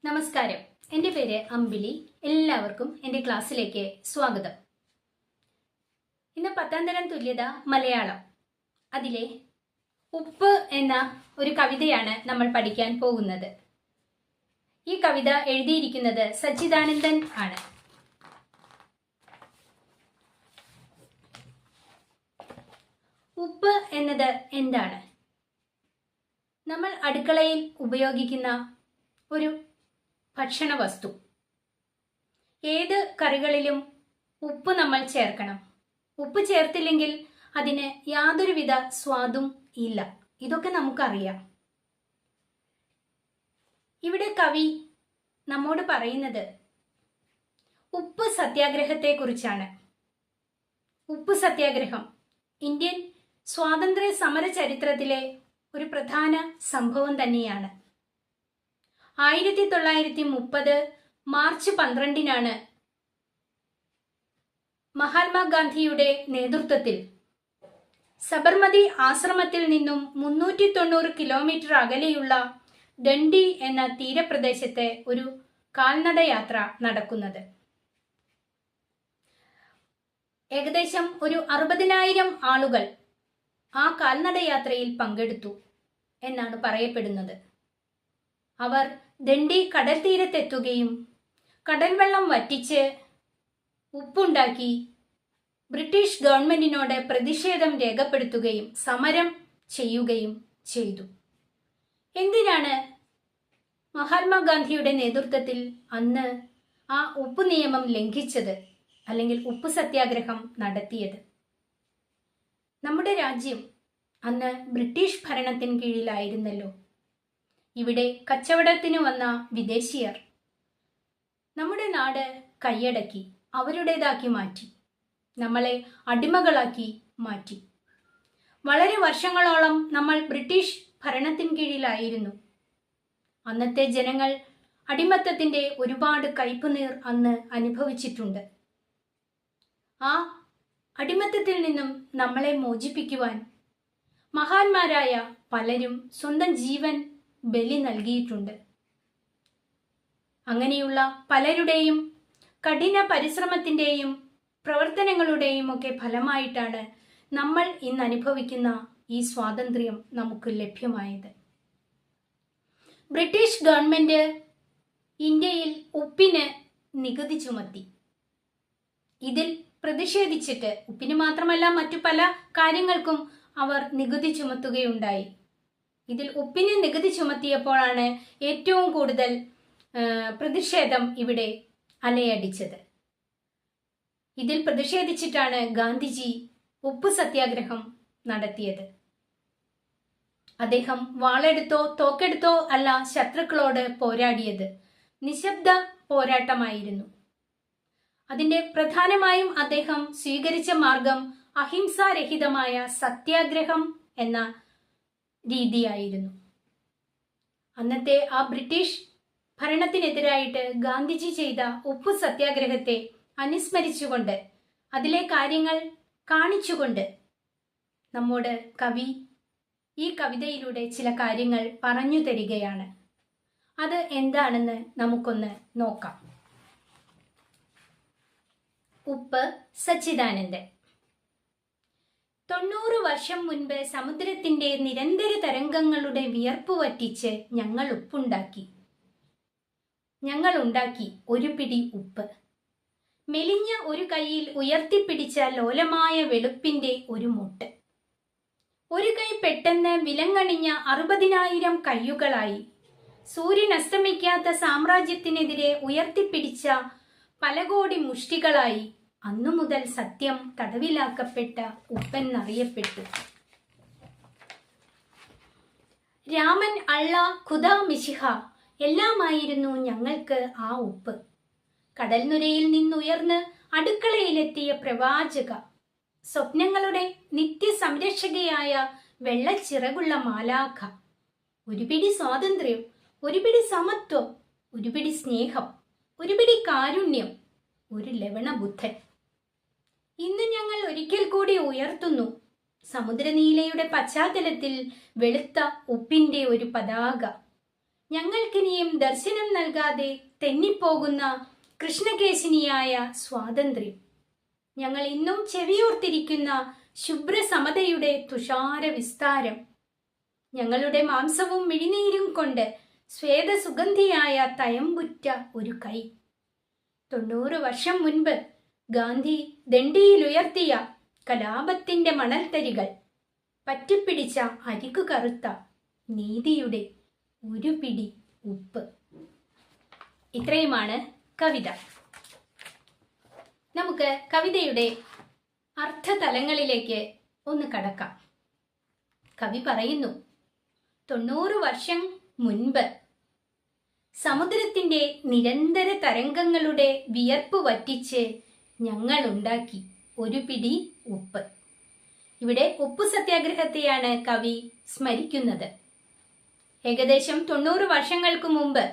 നമസ്കാരം. എൻ്റെ പേര് അമ്പിളി. എല്ലാവർക്കും എൻ്റെ ക്ലാസ്സിലേക്ക് സ്വാഗതം. ഇന്ന് 10ാം തരം തുല്യത മലയാളം അതിലെ ഉപ്പ് എന്ന ഒരു കവിതയാണ് നമ്മൾ പഠിക്കാൻ പോകുന്നത്. ഈ കവിത എഴുതിയിരിക്കുന്നത് സച്ചിദാനന്ദൻ ആണ്. ഉപ്പ് എന്നത് എന്താണ്? നമ്മൾ അടുക്കളയിൽ ഉപയോഗിക്കുന്ന ഒരു ഭക്ഷണ വസ്തു. ഏത് കറികളിലും ഉപ്പ് നമ്മൾ ചേർക്കണം. ഉപ്പ് ചേർത്തില്ലെങ്കിൽ അതിന് യാതൊരുവിധ സ്വാദും ഇല്ല. ഇതൊക്കെ നമുക്കറിയാം. ഇവിടെ കവി നമ്മോട് പറയുന്നത് ഉപ്പ് സത്യാഗ്രഹത്തെ കുറിച്ചാണ്. ഉപ്പ് സത്യാഗ്രഹം ഇന്ത്യൻ സ്വാതന്ത്ര്യ സമര ചരിത്രത്തിലെ ഒരു പ്രധാന സംഭവം തന്നെയാണ്. 1930 മാർച്ച് 12 മഹാത്മാഗാന്ധിയുടെ നേതൃത്വത്തിൽ സബർമതി ആശ്രമത്തിൽ നിന്നും 390 കിലോമീറ്റർ അകലെയുള്ള ദണ്ഡി എന്ന തീരപ്രദേശത്തെ ഒരു കാൽനടയാത്ര നടക്കുന്നത്. ഏകദേശം ഒരു 60,000 ആളുകൾ ആ കാൽനടയാത്രയിൽ പങ്കെടുത്തു എന്നാണ് പറയപ്പെടുന്നത്. അവർ ദണ്ഡി കടൽ തീരത്തെത്തുകയും കടൽ വെള്ളം വറ്റിച്ച് ഉപ്പുണ്ടാക്കി ബ്രിട്ടീഷ് ഗവൺമെന്റിനോട് പ്രതിഷേധം രേഖപ്പെടുത്തുകയും സമരം ചെയ്യുകയും ചെയ്തു. എന്തിനാണ് മഹാത്മാഗാന്ധിയുടെ നേതൃത്വത്തിൽ അന്ന് ആ ഉപ്പ് നിയമം ലംഘിച്ചത്, അല്ലെങ്കിൽ ഉപ്പ് സത്യാഗ്രഹം നടത്തിയത്? നമ്മുടെ രാജ്യം അന്ന് ബ്രിട്ടീഷ് ഭരണത്തിന് കീഴിലായിരുന്നല്ലോ. ഇവിടെ കച്ചവടത്തിന് വന്ന വിദേശീയർ നമ്മുടെ നാട് കൈയടക്കി അവരുടേതാക്കി മാറ്റി, നമ്മളെ അടിമകളാക്കി മാറ്റി. വളരെ വർഷങ്ങളോളം നമ്മൾ ബ്രിട്ടീഷ് ഭരണത്തിന് കീഴിലായിരുന്നു. അന്നത്തെ ജനങ്ങൾ അടിമത്തത്തിന്റെ ഒരുപാട് കയ്പുനീർ അന്ന് അനുഭവിച്ചിട്ടുണ്ട്. ആ അടിമത്തത്തിൽ നിന്നും നമ്മളെ മോചിപ്പിക്കുവാൻ മഹാന്മാരായ പലരും സ്വന്തം ജീവൻ ബലി നൽകിയിട്ടുണ്ട്. അങ്ങനെയുള്ള പലരുടെയും കഠിന പരിശ്രമത്തിന്റെയും പ്രവർത്തനങ്ങളുടെയും ഒക്കെ ഫലമായിട്ടാണ് നമ്മൾ ഇന്ന് അനുഭവിക്കുന്ന ഈ സ്വാതന്ത്ര്യം നമുക്ക് ലഭ്യമായത്. ബ്രിട്ടീഷ് ഗവൺമെന്റ് ഇന്ത്യയിൽ ഉപ്പിന് നികുതി ചുമത്തി. ഇതിൽ പ്രതിഷേധിച്ചിട്ട്, ഉപ്പിന് മാത്രമല്ല മറ്റു പല കാര്യങ്ങൾക്കും അവർ നികുതി ചുമത്തുകയുണ്ടായി. ഇതിൽ ഉപ്പിന് നികുതി ചുമത്തിയപ്പോഴാണ് ഏറ്റവും കൂടുതൽ പ്രതിഷേധം ഇവിടെ അലയടിച്ചത്. ഇതിൽ പ്രതിഷേധിച്ചിട്ടാണ് ഗാന്ധിജി ഉപ്പ് സത്യാഗ്രഹം നടത്തിയത്. അദ്ദേഹം വാളെടുത്തോ തോക്കെടുത്തോ അല്ല ശത്രുക്കളോട് പോരാടിയത്. നിശബ്ദ പോരാട്ടമായിരുന്നു. അതിന്റെ പ്രധാനമായും അദ്ദേഹം സ്വീകരിച്ച മാർഗം അഹിംസാരഹിതമായ സത്യാഗ്രഹം എന്ന രീതിയായിരുന്നു. അന്നത്തെ ആ ബ്രിട്ടീഷ് ഭരണത്തിനെതിരായിട്ട് ഗാന്ധിജി ചെയ്ത ഉപ്പു സത്യാഗ്രഹത്തെ അനുസ്മരിച്ചുകൊണ്ട്, അതിലെ കാര്യങ്ങൾ കാണിച്ചുകൊണ്ട് നമ്മോട് കവി ഈ കവിതയിലൂടെ ചില കാര്യങ്ങൾ പറഞ്ഞു തരികയാണ്. അത് എന്താണെന്ന് നമുക്കൊന്ന് നോക്കാം. ഉപ്പ് സച്ചിദാനന്ദൻ. 90 വർഷം മുൻപ് സമുദ്രത്തിന്റെ നിരന്തര തരംഗങ്ങളുടെ വിയർപ്പ് വറ്റിച്ച് ഞങ്ങൾ ഉണ്ടാക്കി ഒരു പിടി ഉപ്പ്. മെലിഞ്ഞ ഒരു കൈയിൽ ഉയർത്തിപ്പിടിച്ച ലോലമായ വെളുപ്പിന്റെ ഒരു മുട്ട്. ഒരു കൈ പെട്ടെന്ന് വിലങ്ങണിഞ്ഞ 60,000 കയ്യുകളായി. സൂര്യൻ അസ്തമിക്കാത്ത സാമ്രാജ്യത്തിനെതിരെ ഉയർത്തിപ്പിടിച്ച പല കോടി മുഷ്ടികളായി അന്നു മുതൽ സത്യം തടവിലാക്കപ്പെട്ട ഉപ്പെന്നറിയപ്പെട്ടു. രാമൻ, അള്ള, ഖുദാ, മിശിഹ എല്ലാമായിരുന്നു ഞങ്ങൾക്ക് ആ ഉപ്പ്. കടൽനുരയിൽ നിന്നുയർന്ന് അടുക്കളയിലെത്തിയ പ്രവാചക, സ്വപ്നങ്ങളുടെ നിത്യസംരക്ഷകയായ വെള്ളച്ചിറകുള്ള മാലാഖ. ഒരു പിടി സ്വാതന്ത്ര്യം, ഒരു പിടി സമത്വം, ഒരു പിടി സ്നേഹം, ഒരു പിടി കാരുണ്യം, ഒരു ലവണബുദ്ധൻ. ഇന്ന് ഞങ്ങൾ ഒരിക്കൽ കൂടി ഉയർത്തുന്നു സമുദ്രനീലയുടെ പശ്ചാത്തലത്തിൽ വെളുത്ത ഉപ്പിന്റെ ഒരു പതാക. ഞങ്ങൾക്കിനിയും ദർശനം നൽകാതെ തെന്നിപ്പോകുന്ന കൃഷ്ണകേശിനിയായ സ്വാതന്ത്ര്യം, ഞങ്ങൾ ഇന്നും ചെവിയോർത്തിരിക്കുന്ന ശുഭ്രസമതയുടെ തുഷാര വിസ്താരം, ഞങ്ങളുടെ മാംസവും മിഴിനീരും കൊണ്ട് ശ്വേതസുഗന്ധിയായ തയമ്പുറ്റ ഒരു കൈ, 90 വർഷം മുൻപ് ഗാന്ധി ദണ്ഡിയിലുയർത്തിയ കലാപത്തിന്റെ മണൽത്തരികൾ, പറ്റിപ്പിടിച്ച അരികു കറുത്ത നീതിയുടെ ഒരു പിടി ഉപ്പ്. ഇത്രയുമാണ് കവിത. നമുക്ക് കവിതയുടെ അർത്ഥതലങ്ങളിലേക്ക് ഒന്ന് കടക്കാം. കവി പറയുന്നു, 90 വർഷം മുൻപ് സമുദ്രത്തിന്റെ നിരന്തര തരംഗങ്ങളുടെ വിയർപ്പ് വറ്റിച്ച് ഞങ്ങൾ ഉണ്ടാക്കി ഒരു പിടി ഉപ്പ്. ഇവിടെ ഉപ്പു സത്യാഗ്രഹത്തെയാണ് കവി സ്മരിക്കുന്നത്. ഏകദേശം 90 വർഷങ്ങൾക്ക് മുമ്പ്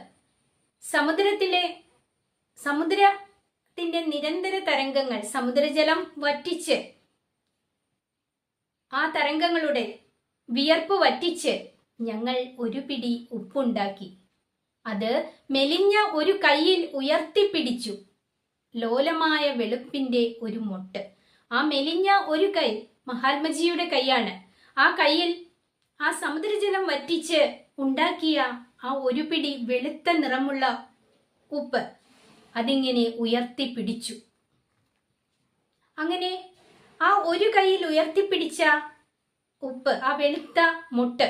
സമുദ്രത്തിന്റെ നിരന്തര തരംഗങ്ങൾ, സമുദ്രജലം വറ്റിച്ച് ആ തരംഗങ്ങളുടെ വിയർപ്പ് വറ്റിച്ച് ഞങ്ങൾ ഒരു പിടി ഉപ്പുണ്ടാക്കി. അത് മെലിഞ്ഞ ഒരു കൈയിൽ ഉയർത്തിപ്പിടിച്ചു. ലോലമായ വെളുപ്പിന്റെ ഒരു മൊട്ട്. ആ മെലിഞ്ഞ ഒരു കൈ മഹാത്മജിയുടെ കൈയാണ്. ആ കൈയിൽ ആ സമുദ്രജലം വറ്റിച്ച് ഉണ്ടാക്കിയ ആ ഒരു പിടി വെളുത്ത നിറമുള്ള ഉപ്പ് അതിങ്ങനെ ഉയർത്തിപ്പിടിച്ചു. അങ്ങനെ ആ ഒരു കൈയിൽ ഉയർത്തിപ്പിടിച്ച ഉപ്പ്, ആ വെളുത്ത മുട്ട്,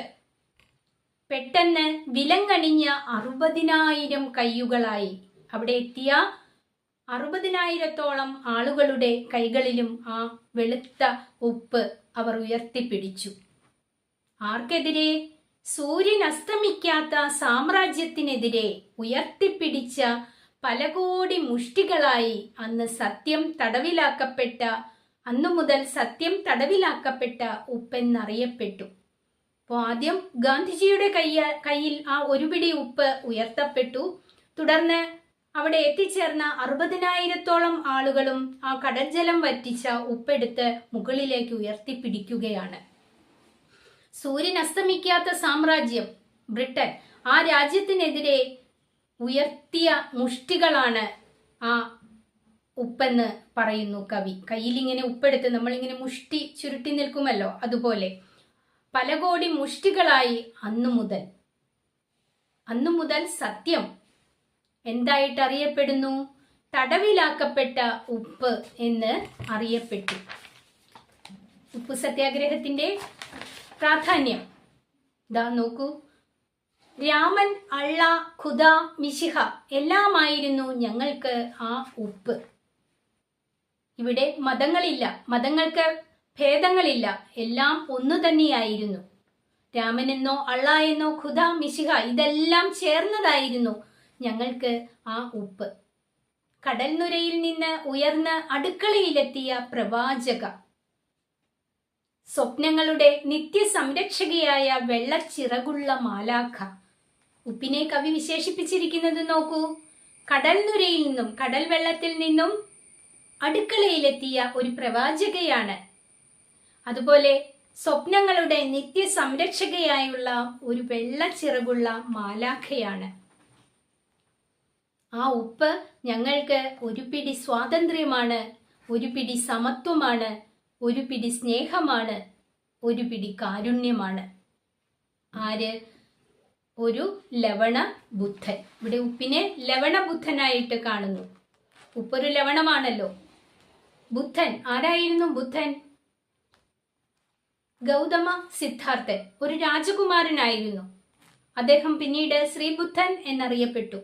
പെട്ടെന്ന് വിലങ്ങണിഞ്ഞ 60,000 കൈയുകളായി. അവിടെ എത്തിയ 60,000-ഓളം ആളുകളുടെ കൈകളിലും ആ വെളുത്ത ഉപ്പ് അവർ ഉയർത്തിപ്പിടിച്ചു. ആർക്കെതിരെ? സൂര്യൻ അസ്തമിക്കാത്ത സാമ്രാജ്യത്തിനെതിരെ ഉയർത്തിപ്പിടിച്ച പല കോടി മുഷ്ടികളായി അന്നു മുതൽ സത്യം തടവിലാക്കപ്പെട്ട ഉപ്പെന്നറിയപ്പെട്ടു. അപ്പോൾ ആദ്യം ഗാന്ധിജിയുടെ കയ്യിൽ ആ ഒരു പിടി ഉപ്പ് ഉയർത്തപ്പെട്ടു. തുടർന്ന് അവിടെ എത്തിച്ചേർന്ന 60,000-ഓളം ആളുകളും ആ കടൽ ജലം വറ്റിച്ച ഉപ്പെടുത്ത് മുകളിലേക്ക് ഉയർത്തിപ്പിടിക്കുകയാണ്. സൂര്യൻ അസ്തമിക്കാത്ത സാമ്രാജ്യം ബ്രിട്ടൻ, ആ രാജ്യത്തിനെതിരെ ഉയർത്തിയ മുഷ്ടികളാണ് ആ ഉപ്പെന്ന് പറയുന്നു കവി. കയ്യിലിങ്ങനെ ഉപ്പെടുത്ത് നമ്മളിങ്ങനെ മുഷ്ടി ചുരുട്ടി നിൽക്കുമല്ലോ, അതുപോലെ പല കോടി മുഷ്ടികളായി അന്നു മുതൽ സത്യം എന്തായിട്ട് അറിയപ്പെടുന്നു? തടവിലാക്കപ്പെട്ട ഉപ്പ് എന്ന് അറിയപ്പെട്ടു. ഉപ്പു സത്യാഗ്രഹത്തിന്റെ പ്രാധാന്യം ദാ നോക്കൂ. രാമൻ, അള്ള, ഖുദ, മിശിഹ എല്ലാമായിരുന്നു ഞങ്ങൾക്ക് ആ ഉപ്പ്. ഇവിടെ മതങ്ങളില്ല, മതങ്ങൾക്ക് ഭേദങ്ങളില്ല, എല്ലാം ഒന്നു തന്നെയായിരുന്നു. രാമനെന്നോ അള്ള എന്നോ ഖുദ, മിശിഹ ഇതെല്ലാം ചേർന്നതായിരുന്നു ഞങ്ങൾക്ക് ആ ഉപ്പ്. കടൽനുരയിൽ നിന്ന് ഉയർന്ന് അടുക്കളയിലെത്തിയ പ്രവാചക, സ്വപ്നങ്ങളുടെ നിത്യസംരക്ഷകയായ വെള്ളച്ചിറകുള്ള മാലാഖ. ഉപ്പിനെ കവി വിശേഷിപ്പിച്ചിരിക്കുന്നത് നോക്കൂ. കടൽനുരയിൽ നിന്നും, കടൽ വെള്ളത്തിൽ നിന്നും അടുക്കളയിലെത്തിയ ഒരു പ്രവാചകയാണ്. അതുപോലെ സ്വപ്നങ്ങളുടെ നിത്യസംരക്ഷകയായുള്ള ഒരു വെള്ളച്ചിറകുള്ള മാലാഖയാണ്. ആ ഉപ്പ് ഞങ്ങൾക്ക് ഒരു പിടി സ്വാതന്ത്ര്യമാണ്, ഒരു പിടി സമത്വമാണ്, ഒരു പിടി സ്നേഹമാണ്, ഒരു പിടി കാരുണ്യമാണ്. ആര്? ഒരു ലവണ ബുദ്ധൻ. ഇവിടെ ഉപ്പിനെ ലവണ ബുദ്ധനായിട്ട് കാണുന്നു. ഉപ്പൊരു ലവണമാണല്ലോ. ബുദ്ധൻ ആരായിരുന്നു? ബുദ്ധൻ ഗൗതമ സിദ്ധാർത്ഥൻ, ഒരു രാജകുമാരനായിരുന്നു. അദ്ദേഹം പിന്നീട് ശ്രീബുദ്ധൻ എന്നറിയപ്പെട്ടു.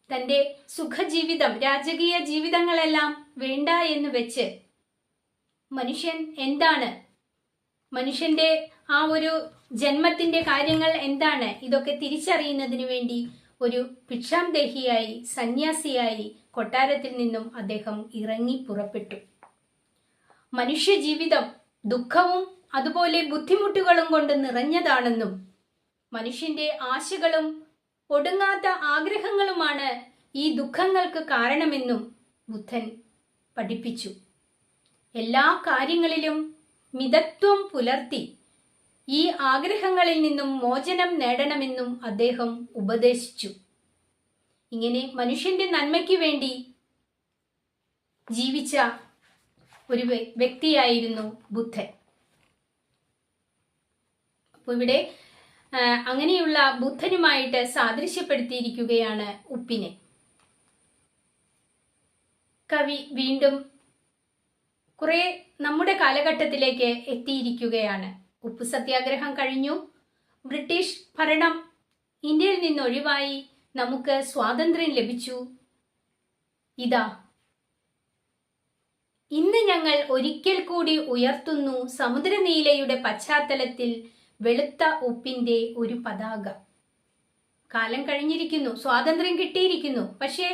തന്റെ സുഖജീവിതം, രാജകീയ ജീവിതങ്ങളെല്ലാം വേണ്ട എന്ന് വെച്ച് മനുഷ്യൻ എന്താണ്, മനുഷ്യന്റെ ആ ഒരു ജന്മത്തിന്റെ കാര്യങ്ങൾ എന്താണ്, ഇതൊക്കെ തിരിച്ചറിയുന്നതിന് വേണ്ടി ഒരു ഭിക്ഷാന്തേഹിയായി, സന്യാസിയായി കൊട്ടാരത്തിൽ നിന്നും അദ്ദേഹം ഇറങ്ങി പുറപ്പെട്ടു. മനുഷ്യജീവിതം ദുഃഖവും അതുപോലെ ബുദ്ധിമുട്ടുകളും കൊണ്ട് നിറഞ്ഞതാണെന്നും മനുഷ്യന്റെ ആശകളും ഒടുങ്ങാത്ത ആഗ്രഹങ്ങളുമാണ് ഈ ദുഃഖങ്ങൾക്ക് കാരണമെന്നും ബുദ്ധൻ പഠിപ്പിച്ചു. എല്ലാ കാര്യങ്ങളിലും മിതത്വം പുലർത്തി ഈ ആഗ്രഹങ്ങളിൽ നിന്നും മോചനം നേടണമെന്നും അദ്ദേഹം ഉപദേശിച്ചു. ഇങ്ങനെ മനുഷ്യന്റെ നന്മയ്ക്ക് വേണ്ടി ജീവിച്ച ഒരു വ്യക്തിയായിരുന്നു ബുദ്ധൻ. അപ്പോൾ ഇവിടെ അങ്ങനെയുള്ള ബുദ്ധനുമായിട്ട് സാദൃശ്യപ്പെടുത്തിയിരിക്കുകയാണ് ഉപ്പിനെ. കവി വീണ്ടും കുറെ നമ്മുടെ കാലഘട്ടത്തിലേക്ക് എത്തിയിരിക്കുകയാണ്. ഉപ്പു സത്യാഗ്രഹം കഴിഞ്ഞു, ബ്രിട്ടീഷ് ഭരണം ഇന്ത്യയിൽ നിന്നൊഴിവായി, നമുക്ക് സ്വാതന്ത്ര്യം ലഭിച്ചു. ഇതാ ഇന്ന് ഞങ്ങൾ ഒരിക്കൽ കൂടി ഉയർത്തുന്നു സമുദ്രനീലയുടെ പശ്ചാത്തലത്തിൽ വെളുത്ത ഉപ്പിന്റെ ഒരു പതാക. കാലം കഴിഞ്ഞിരിക്കുന്നു, സ്വാതന്ത്ര്യം കിട്ടിയിരിക്കുന്നു, പക്ഷേ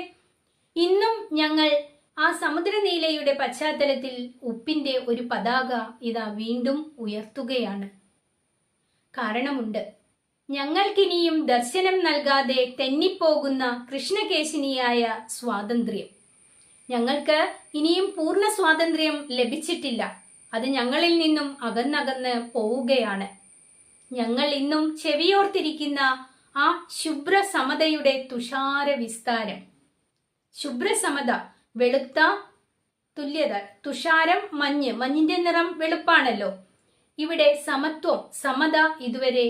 ഇന്നും ഞങ്ങൾ ആ സമുദ്രനീലയുടെ പശ്ചാത്തലത്തിൽ ഉപ്പിന്റെ ഒരു പതാക ഇതാ വീണ്ടും ഉയർത്തുകയാണ്. കാരണമുണ്ട്. ഞങ്ങൾക്കിനിയും ദർശനം നൽകാതെ തെന്നിപ്പോകുന്ന കൃഷ്ണകേശിനിയായ സ്വാതന്ത്ര്യം. ഞങ്ങൾക്ക് ഇനിയും പൂർണ്ണ സ്വാതന്ത്ര്യം ലഭിച്ചിട്ടില്ല. അത് ഞങ്ങളിൽ നിന്നും അകന്നകന്ന് പോവുകയാണ്. ഞങ്ങൾ ഇന്നും ചെവിയോർത്തിരിക്കുന്ന ആ ശുഭ്രസമതയുടെ തുഷാര വിസ്താരം. ശുഭ്രസമത, വെളുത്ത തുല്യത, തുഷാരം മഞ്ഞ്, മഞ്ഞിന്റെ നിറം വെളുപ്പാണല്ലോ. ഇവിടെ സമത്വം, സമത ഇതുവരെ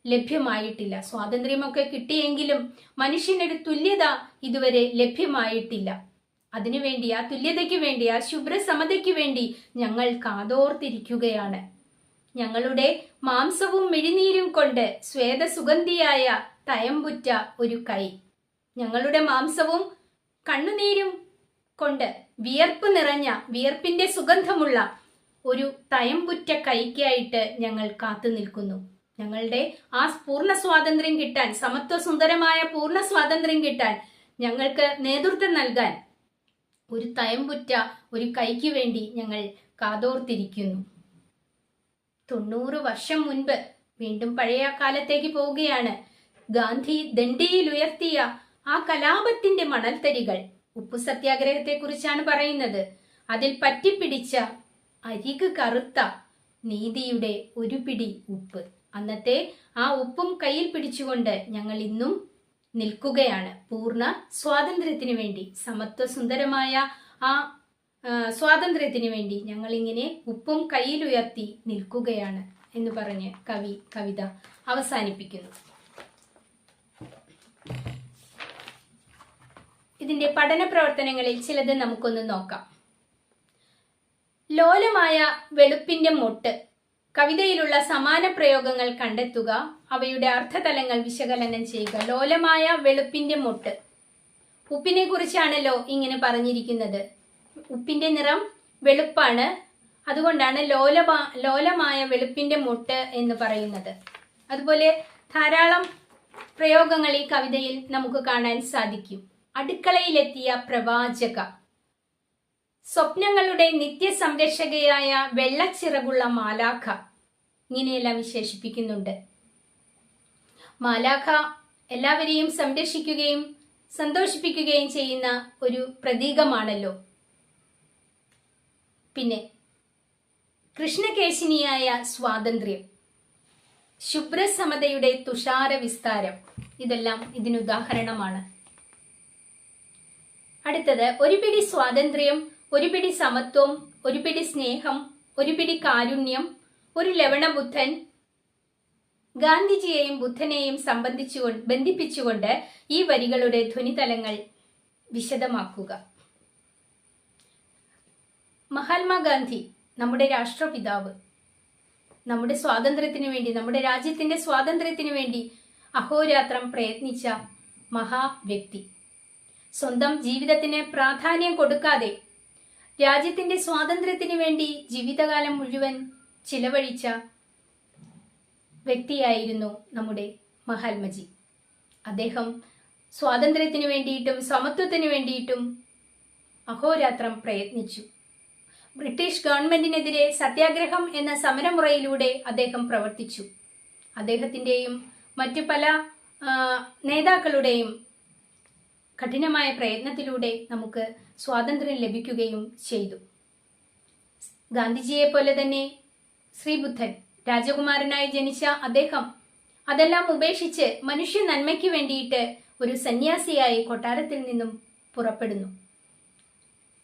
ലഭ്യമായിട്ടില്ല. സ്വാതന്ത്ര്യമൊക്കെ കിട്ടിയെങ്കിലും മനുഷ്യനൊരു തുല്യത ഇതുവരെ ലഭ്യമായിട്ടില്ല. അതിനുവേണ്ടി, ആ തുല്യതയ്ക്ക് വേണ്ടി, ആ ശുഭ്രസമതയ്ക്ക് വേണ്ടി ഞങ്ങൾ കാതോർത്തിരിക്കുകയാണ്. ഞങ്ങളുടെ മാംസവും മിഴിനീരും കൊണ്ട് സ്വേദസുഗന്ധിയായ തയമ്പുറ്റ ഒരു കൈ, ഞങ്ങളുടെ മാംസവും കണ്ണുനീരും കൊണ്ട് വിയർപ്പ് നിറഞ്ഞ, വിയർപ്പിന്റെ സുഗന്ധമുള്ള ഒരു തയമ്പുറ്റ കൈക്കായിട്ട് ഞങ്ങൾ കാത്തു നിൽക്കുന്നു. ഞങ്ങളുടെ ആ പൂർണ്ണ സ്വാതന്ത്ര്യം കിട്ടാൻ, സമത്വസുന്ദരമായ പൂർണ്ണ സ്വാതന്ത്ര്യം കിട്ടാൻ, ഞങ്ങൾക്ക് നേതൃത്വം നൽകാൻ ഒരു തയമ്പുറ്റ ഒരു കൈക്ക് വേണ്ടി ഞങ്ങൾ കാതോർത്തിരിക്കുന്നു. 90 വർഷം മുൻപ്, വീണ്ടും പഴയ കാലത്തേക്ക് പോവുകയാണ്, ഗാന്ധി ദണ്ഡിയിൽ ഉയർത്തിയ ആ കലാപത്തിന്റെ മണൽത്തരികൾ. ഉപ്പു സത്യാഗ്രഹത്തെ കുറിച്ചാണ് പറയുന്നത്. അതിൽ പറ്റിപ്പിടിച്ച അരികു കറുത്ത നീതിയുടെ ഒരു പിടി ഉപ്പ്. അന്നത്തെ ആ ഉപ്പും കയ്യിൽ പിടിച്ചുകൊണ്ട് ഞങ്ങൾ ഇന്നും നിൽക്കുകയാണ്. പൂർണ്ണ സ്വാതന്ത്ര്യത്തിന് വേണ്ടി, സമത്വസുന്ദരമായ ആ സ്വാതന്ത്ര്യത്തിന് വേണ്ടി ഞങ്ങൾ ഇങ്ങനെ ഉപ്പും കയ്യിലുയർത്തി നിൽക്കുകയാണ് എന്ന് പറഞ്ഞ് കവി കവിത അവസാനിപ്പിക്കുന്നു. ഇതിന്റെ പഠന പ്രവർത്തനങ്ങളിൽ ചിലത് നമുക്കൊന്ന് നോക്കാം. ലോലമായ വെളുപ്പിന്റെ മൊട്ട്. കവിതയിലുള്ള സമാന പ്രയോഗങ്ങൾ കണ്ടെത്തുക, അവയുടെ അർത്ഥതലങ്ങൾ വിശകലനം ചെയ്യുക. ലോലമായ വെളുപ്പിന്റെ മൊട്ട്. ഉപ്പിനെ കുറിച്ചാണല്ലോ ഇങ്ങനെ പറഞ്ഞിരിക്കുന്നത്. ഉപ്പിന്റെ നിറം വെളുപ്പാണ്, അതുകൊണ്ടാണ് ലോലമായ വെളുപ്പിന്റെ മൊട്ട് എന്ന് പറയുന്നത്. അതുപോലെ ധാരാളം പ്രയോഗങ്ങൾ ഈ കവിതയിൽ നമുക്ക് കാണാൻ സാധിക്കും. അടുക്കളയിലെത്തിയ പ്രവാചക, സ്വപ്നങ്ങളുടെ നിത്യസംരക്ഷകയായ വെള്ളച്ചിറകുള്ള മാലാഖ, ഇങ്ങനെയെല്ലാം വിശേഷിപ്പിക്കുന്നുണ്ട്. മാലാഖ എല്ലാവരെയും സംരക്ഷിക്കുകയും സന്തോഷിപ്പിക്കുകയും ചെയ്യുന്ന ഒരു പ്രതീകമാണല്ലോ. പിന്നെ കൃഷ്ണകേശിനിയായ സ്വാതന്ത്ര്യം, ശുഭ്രസമതയുടെ തുഷാര വിസ്താരം, ഇതെല്ലാം ഇതിനുദാഹരണമാണ്. അടുത്തത്, ഒരു പിടി സ്വാതന്ത്ര്യം, ഒരു പിടി സമത്വം, ഒരു പിടി സ്നേഹം, ഒരു പിടി കാരുണ്യം, ഒരു ലവണബുദ്ധൻ. ഗാന്ധിജിയെയും ബുദ്ധനെയും ബന്ധിപ്പിച്ചുകൊണ്ട് ഈ വരികളുടെ ധ്വനിതലങ്ങൾ വിശദമാക്കുക. മഹാത്മാഗാന്ധി, നമ്മുടെ രാഷ്ട്രപിതാവ്, നമ്മുടെ സ്വാതന്ത്ര്യത്തിന് വേണ്ടി, നമ്മുടെ രാജ്യത്തിന്റെ സ്വാതന്ത്ര്യത്തിന് വേണ്ടി അഹോരാത്രം പ്രയത്നിച്ച മഹാവ്യക്തി. സ്വന്തം ജീവിതത്തിന് പ്രാധാന്യം കൊടുക്കാതെ രാജ്യത്തിന്റെ സ്വാതന്ത്ര്യത്തിന് വേണ്ടി ജീവിതകാലം മുഴുവൻ ചിലവഴിച്ച വ്യക്തിയായിരുന്നു നമ്മുടെ മഹാത്മജി. അദ്ദേഹം സ്വാതന്ത്ര്യത്തിന് വേണ്ടിയിട്ടും സമത്വത്തിന് വേണ്ടിയിട്ടും അഹോരാത്രം പ്രയത്നിച്ചു. ബ്രിട്ടീഷ് ഗവൺമെന്റിനെതിരെ സത്യാഗ്രഹം എന്ന സമരമുറയിലൂടെ അദ്ദേഹം പ്രവർത്തിച്ചു. അദ്ദേഹത്തിൻ്റെയും മറ്റു പല നേതാക്കളുടെയും കഠിനമായ പ്രയത്നത്തിലൂടെ നമുക്ക് സ്വാതന്ത്ര്യം ലഭിക്കുകയും ചെയ്തു. ഗാന്ധിജിയെ പോലെ തന്നെ ശ്രീബുദ്ധൻ രാജകുമാരനായി ജനിച്ച അദ്ദേഹം അതെല്ലാം ഉപേക്ഷിച്ച് മനുഷ്യ നന്മയ്ക്ക് വേണ്ടിയിട്ട് ഒരു സന്യാസിയായി കൊട്ടാരത്തിൽ നിന്നും പുറപ്പെടുന്നു.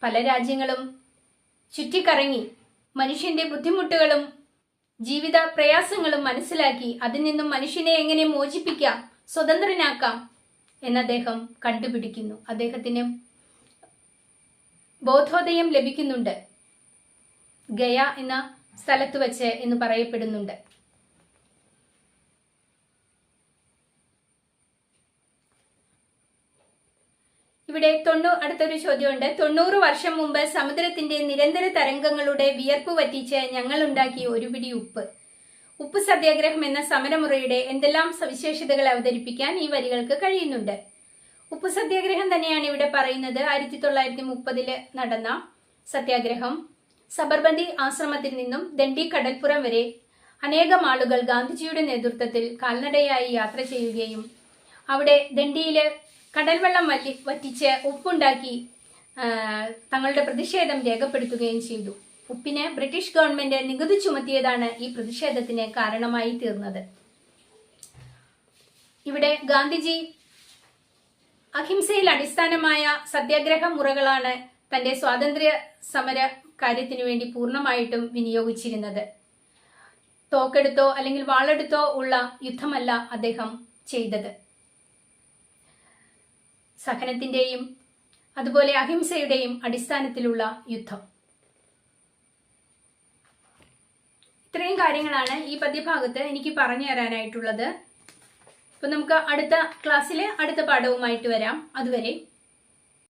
പല രാജ്യങ്ങളും ചുറ്റിക്കറങ്ങി മനുഷ്യന്റെ ബുദ്ധിമുട്ടുകളും ജീവിത പ്രയാസങ്ങളും മനസ്സിലാക്കി അതിൽ നിന്നും മനുഷ്യനെ എങ്ങനെ മോചിപ്പിക്കാം, സ്വതന്ത്രനാക്കാം എന്ന് അദ്ദേഹം കണ്ടുപിടിക്കുന്നു. അദ്ദേഹത്തിന് ബോധോദയം ലഭിക്കുന്നുണ്ട് ഗയ എന്ന സ്ഥലത്ത് വെച്ച് എന്ന് പറയപ്പെടുന്നുണ്ട്. ഇവിടെ അടുത്തൊരു ചോദ്യമുണ്ട്. 90 വർഷം മുമ്പ് സമുദ്രത്തിന്റെ നിരന്തര തരംഗങ്ങളുടെ വിയർപ്പ് വറ്റിച്ച് ഞങ്ങൾ ഉണ്ടാക്കിയ ഒരു പിടി ഉപ്പ്. ഉപ്പ് സത്യാഗ്രഹം എന്ന സമരമുറയുടെ എന്തെല്ലാം സവിശേഷതകൾ അവതരിപ്പിക്കാൻ ഈ വരികൾക്ക് കഴിയുന്നുണ്ട്. ഉപ്പ് സത്യാഗ്രഹം തന്നെയാണ് ഇവിടെ പറയുന്നത്. 1930 നടന്ന സത്യാഗ്രഹം. സബർമതി ആശ്രമത്തിൽ നിന്നും ദണ്ഡി കടൽപ്പുറം വരെ അനേകം ആളുകൾ ഗാന്ധിജിയുടെ നേതൃത്വത്തിൽ കാൽനടയായി യാത്ര ചെയ്യുകയും അവിടെ ദണ്ഡിയില് കടൽവെള്ളം വറ്റിച്ച് ഉപ്പുണ്ടാക്കി തങ്ങളുടെ പ്രതിഷേധം രേഖപ്പെടുത്തുകയും ചെയ്തു. ഉപ്പിന് ബ്രിട്ടീഷ് ഗവൺമെന്റ് നികുതി ചുമത്തിയതാണ് ഈ പ്രതിഷേധത്തിന് കാരണമായി തീർന്നത്. ഇവിടെ ഗാന്ധിജി അഹിംസയിൽ അടിസ്ഥാനമായ സത്യാഗ്രഹ മുറകളാണ് തന്റെ സ്വാതന്ത്ര്യ സമര കാര്യത്തിനു വേണ്ടി പൂർണ്ണമായിട്ടും വിനിയോഗിച്ചിരുന്നത്. തോക്കെടുത്തോ അല്ലെങ്കിൽ വാളെടുത്തോ ഉള്ള യുദ്ധമല്ല അദ്ദേഹം ചെയ്തത്. സഹനത്തിന്റെയും അതുപോലെ അഹിംസയുടെയും അടിസ്ഥാനത്തിലുള്ള യുദ്ധം. ഇത്രയും കാര്യങ്ങളാണ് ഈ പദ്യഭാഗത്ത് എനിക്ക് പറഞ്ഞു തരാനായിട്ടുള്ളത്. അപ്പൊ നമുക്ക് അടുത്ത ക്ലാസ്സിൽ അടുത്ത പാഠവുമായിട്ട് വരാം. അതുവരെ